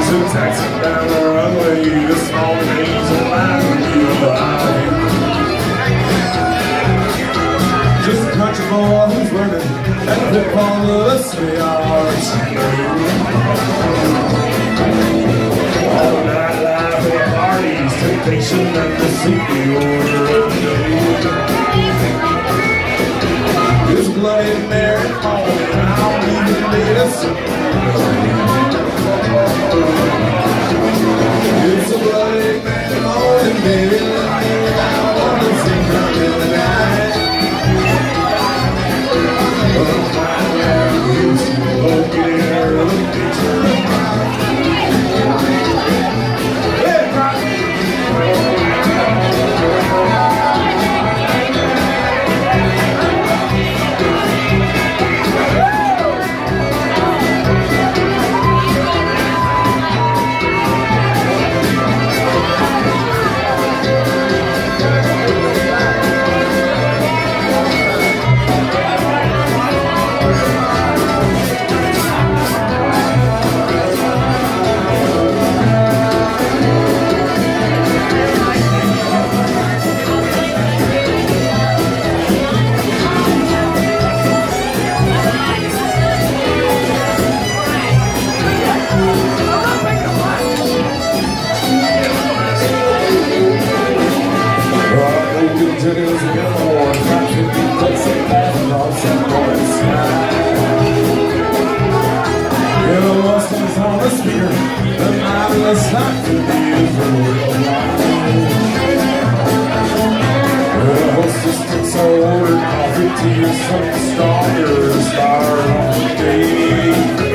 taxi down the runway, the small days of life will be alive. Just a country boy who's learning that football the city are all night life and parties, temptation and deceit, the order of the day. It's a bloody married home, and I'll even need a it's a bloody married home, and baby, let me down on the same time in the night. Jitters in the horn, not to be placing that on some morning sky. The Mustangs on the speaker, the mindless not to be is a real life. The hostess takes her order coffee, tea, or something stronger to start on the day.